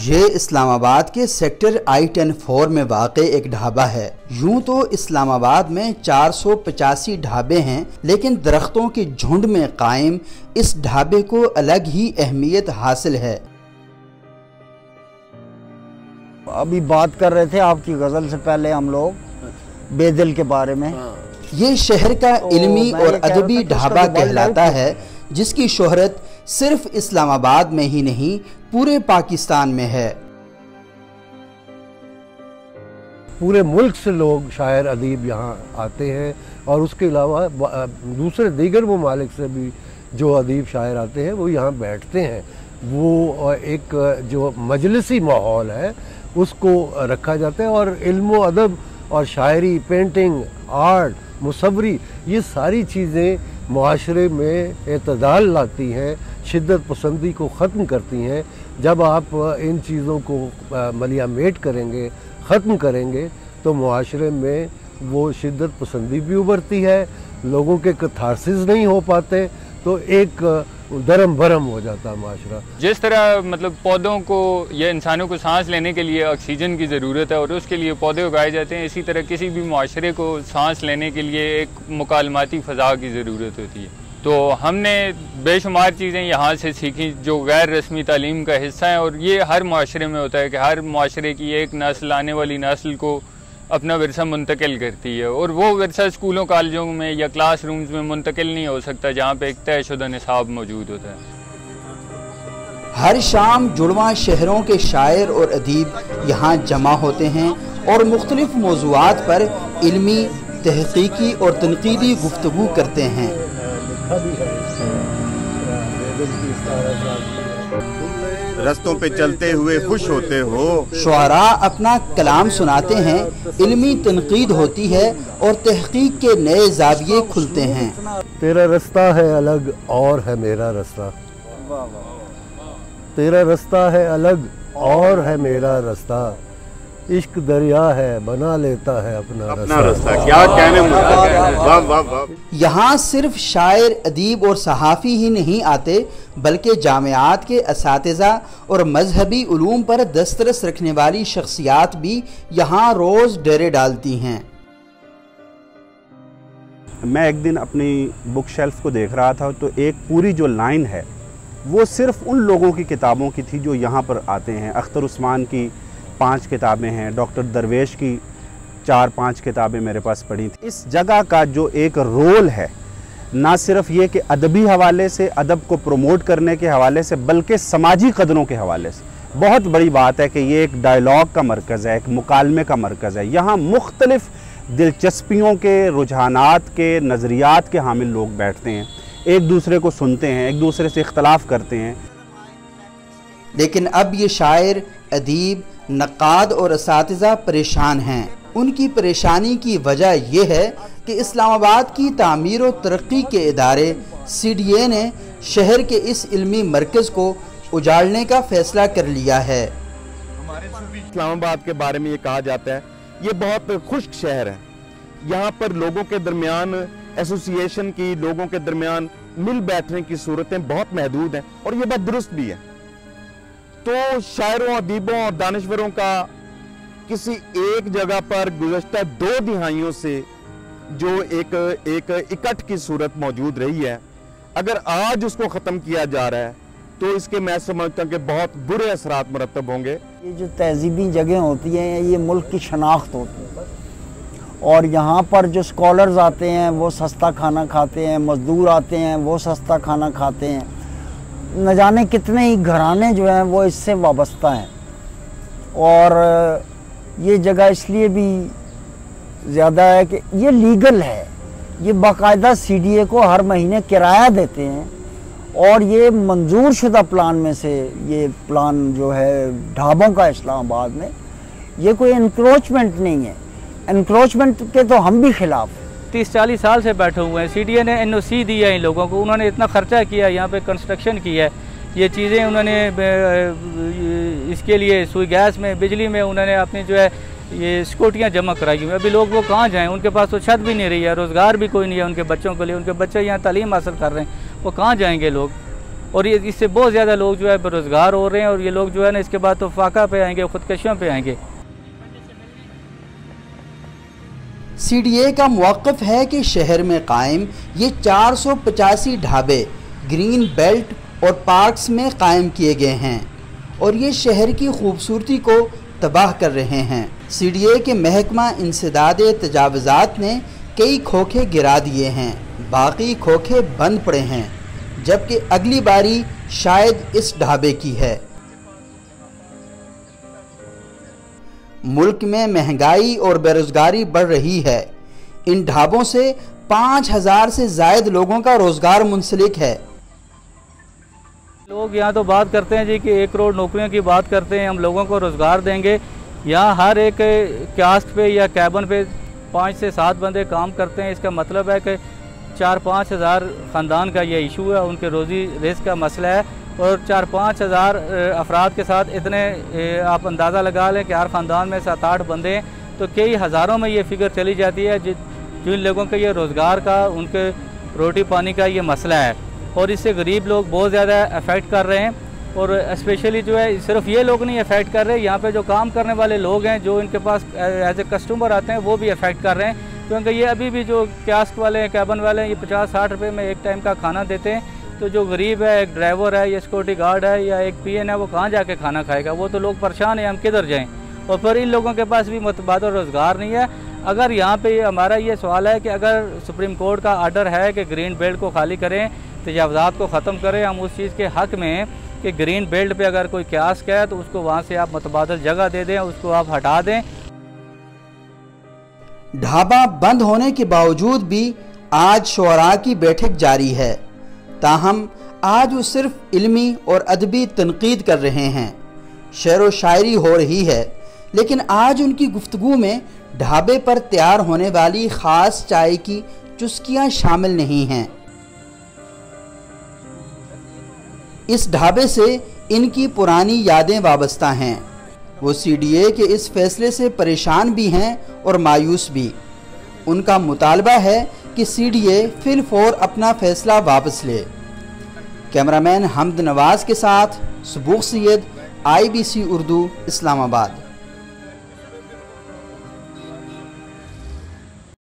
ये इस्लामाबाद के sector I-10-4 में वाक़े एक ढाबा है। यूं तो इस्लामाबाद में 485 ढाबे हैं, लेकिन दरख्तों के झुंड में कायम इस ढाबे को अलग ही अहमियत हासिल है। अभी बात कर रहे थे आपकी गज़ल से पहले हम लोग बेदिल के बारे में। ये शहर का इल्मी और अदबी ढाबा कहलाता है, जिसकी शोहरत सिर्फ इस्लामाबाद में ही नहीं पूरे पाकिस्तान में है। पूरे मुल्क से लोग शायर अदीब यहाँ आते हैं और उसके अलावा दूसरे दीगर ममालिक से भी जो अदीब शायर आते हैं वो यहाँ बैठते हैं। वो एक जो मजलिसी माहौल है उसको रखा जाता है और इल्म अदब और शायरी, पेंटिंग, आर्ट, मुसव्वरी, ये सारी चीज़ें मुआशरे में एतदाल लाती हैं, शिद्दत पसंदी को ख़त्म करती हैं। जब आप इन चीज़ों को मलियामेट करेंगे, ख़त्म करेंगे, तो मुआशरे में वो शिद्दत पसंदी भी उभरती है, लोगों के कथारसिस नहीं हो पाते, तो एक दरम भरम हो जाता है माशरा। जिस तरह मतलब पौधों को या इंसानों को सांस लेने के लिए ऑक्सीजन की ज़रूरत है और उसके लिए पौधे उगाए जाते हैं, इसी तरह किसी भी मुआशरे को सांस लेने के लिए एक मुकालमाती फ़ज़ा की ज़रूरत होती है। तो हमने बेशुमार चीज़ें यहाँ से सीखी जो गैर रस्मी तालीम का हिस्सा है, और ये हर मुआशरे में होता है कि हर मुआशरे की एक नस्ल आने वाली नस्ल को अपना विरसा मुंतकिल करती है, और वो विरसा स्कूलों कॉलेजों में या क्लास रूम्स में मुंतकिल नहीं हो सकता जहाँ पे एक तयशुदा निसाब मौजूद होता है। हर शाम जुड़वां शहरों के शायर और अदीब यहाँ जमा होते हैं और मुख्तलिफ मौज़ूआत पर इल्मी, तहक़ीक़ी और तनक़ीदी गुफ्तगू करते हैं। रस्तों पे चलते हुए खुश होते हो। शुआरा अपना कलाम सुनाते हैं, इल्मी तनकीद होती है और तहकीक के नए ज़ाविये खुलते हैं। तेरा रास्ता है अलग और है मेरा रास्ता, तेरा रास्ता है अलग और है मेरा रास्ता, इश्क दरिया है बना लेता है अपना रास्ता। क्या कहने वाह वाह वाह। यहाँ सिर्फ शायर, अदीब और सहाफ़ी ही नहीं आते, बल्कि जामियात के असातिज़ा और मजहबी उलूम पर दस्तरस रखने वाली शख्सियात भी यहाँ रोज़ डेरे डालती हैं। मैं एक दिन अपनी बुक शेल्फ को देख रहा था, तो एक पूरी जो लाइन है वो सिर्फ उन लोगों की किताबों की थी जो यहाँ पर आते हैं। अख्तर उस्मान की 5 किताबें हैं, डॉक्टर दरवेश की 4-5 किताबें मेरे पास पढ़ी थी। इस जगह का जो एक रोल है, ना सिर्फ ये कि अदबी हवाले से, अदब को प्रमोट करने के हवाले से, बल्कि समाजी कदरों के हवाले से बहुत बड़ी बात है कि ये एक डायलॉग का मरकज़ है, एक मुकालमे का मरकज़ है। यहाँ मुख्तलिफ दिलचस्पियों के, रुझानात के, नज़रियात के हामिल लोग बैठते हैं, एक दूसरे को सुनते हैं, एक दूसरे से इख्तलाफ करते हैं। लेकिन अब ये शायर, अदीब, नक़ाद और असातिज़ा परेशान हैं। उनकी परेशानी की वजह यह है कि इस्लामाबाद की तामीर और तरक्की के इदारे CDA ने शहर के इस इल्मी मरकज़ को उजाड़ने का फ़ैसला कर लिया है। इस्लामाबाद के बारे में ये कहा जाता है ये बहुत खुश्क शहर है, यहाँ पर लोगों के दरमियान एसोसिएशन की, लोगों के दरमियान मिल बैठने की सूरतें बहुत महदूद हैं और ये बात दुरुस्त भी है। तो शायरों, अदीबों और दानिश्वरों का किसी एक जगह पर गुज़श्ता 2 दिहाइयों से जो एक इकट्ठ की सूरत मौजूद रही है, अगर आज उसको ख़त्म किया जा रहा है तो इसके मैं समझता हूँ कि बहुत बुरे असरात मुरतब होंगे। ये जो तहजीबी जगह होती हैं, ये मुल्क की शनाख्त होती है, और यहाँ पर जो स्कॉलर्स आते हैं वो सस्ता खाना खाते हैं, मज़दूर आते हैं वो सस्ता खाना खाते हैं, न जाने कितने ही घराने जो हैं वो इससे वाबस्ता हैं। और ये जगह इसलिए भी ज़्यादा है कि ये लीगल है, ये बाकायदा CDA को हर महीने किराया देते हैं, और ये मंजूर शुदा प्लान में से ये प्लान जो है ढाबों का इस्लामाबाद में, ये कोई इंक्रोचमेंट नहीं है। इंक्रोचमेंट के तो हम भी खिलाफ हैं। 30-40 साल से बैठे हुए हैं। CDA ने NOC दी है इन लोगों को, उन्होंने इतना खर्चा किया, यहाँ पे कंस्ट्रक्शन की है, ये चीज़ें उन्होंने इसके लिए सुई गैस में, बिजली में उन्होंने अपनी जो है ये सिक्योरिटियाँ जमा कराई हुई। अभी लोग वो कहाँ जाएँ, उनके पास तो छत भी नहीं रही है, रोज़गार भी कोई नहीं है उनके बच्चों के लिए, उनके बच्चे यहाँ तालीम हासिल कर रहे हैं, वो कहाँ जाएंगे लोग। और ये इससे बहुत ज़्यादा लोग जो है बेरोज़गार हो रहे हैं, और ये लोग जो है ना इसके बाद तो फाका पे आएंगे, खुदकशियों पे आएंगे। CDA का मौक़िफ़ है कि शहर में कायम ये 485 ढाबे ग्रीन बेल्ट और पार्क्स में कायम किए गए हैं और ये शहर की खूबसूरती को तबाह कर रहे हैं। CDA के महकमा इंसदाद तजावुज़ात ने कई खोखे गिरा दिए हैं, बाकी खोखे बंद पड़े हैं, जबकि अगली बारी शायद इस ढाबे की है। मुल्क में महंगाई और बेरोज़गारी बढ़ रही है। इन ढाबों से 5000 से ज़ायद लोगों का रोज़गार मुंसलिक है। लोग यहाँ तो बात करते हैं जी कि 1 करोड़ नौकरियों की बात करते हैं, हम लोगों को रोज़गार देंगे। यहाँ हर एक कास्ट पे या कैबन पे 5 से 7 बंदे काम करते हैं। इसका मतलब है कि 4-5 हज़ार ख़ानदान का ये इशू है, उनके रोज़ी रिज़्क़ का मसला है। और 4-5 हज़ार अफराद के साथ इतने आप अंदाज़ा लगा लें कि हर ख़ानदान में 7-8 बंदे हैं, तो कई हज़ारों में ये फ़िगर चली जाती है जिन लोगों का ये रोज़गार का, उनके रोटी पानी का ये मसला है। और इससे गरीब लोग बहुत ज़्यादा अफेक्ट कर रहे हैं। और स्पेशली जो है सिर्फ ये लोग नहीं अफेक्ट कर रहे, यहाँ पे जो काम करने वाले लोग हैं, जो इनके पास एज ए कस्टमर आते हैं, वो भी अफेक्ट कर रहे हैं। क्योंकि ये अभी भी जो कास्ट वाले हैं, कैबन वाले हैं, ये 50-60 रुपये में एक टाइम का खाना देते हैं। तो जो गरीब है, एक ड्राइवर है या सिक्योरिटी गार्ड है या एक PN है, वो कहाँ जाके खाना खाएगा? वो तो लोग परेशान हैं, हम किधर जाएँ? और फिर इन लोगों के पास भी मुतबादल रोज़गार नहीं है। अगर यहाँ पे हमारा ये सवाल है कि अगर सुप्रीम कोर्ट का आर्डर है कि ग्रीन बेल्ट को खाली करें, तजावुज़ात को ख़त्म करें, हम उस चीज़ के हक़ में हैं कि ग्रीन बेल्ट पे अगर कोई क्यास है तो उसको वहाँ से आप मुतबादल जगह दे दें, उसको आप हटा दें। ढाबा बंद होने के बावजूद भी आज शुअरा की बैठक जारी है, ताहम आज वो सिर्फ इल्मी और अदबी तनकीद कर रहे हैं, शेर व शायरी हो रही है, लेकिन आज उनकी गुफ्तगू में ढाबे पर तैयार होने वाली ख़ास चाय की चुस्कियाँ शामिल नहीं हैं। इस ढाबे से इनकी पुरानी यादें वाबस्ता हैं। वो CDA के इस फैसले से परेशान भी हैं और मायूस भी। उनका मुतालबा है कि CDA फिलफौर अपना फ़ैसला वापस ले। कैमरामैन हमद नवाज़ के साथ सुबूह सैयद, IBC उर्दू, इस्लामाबाद।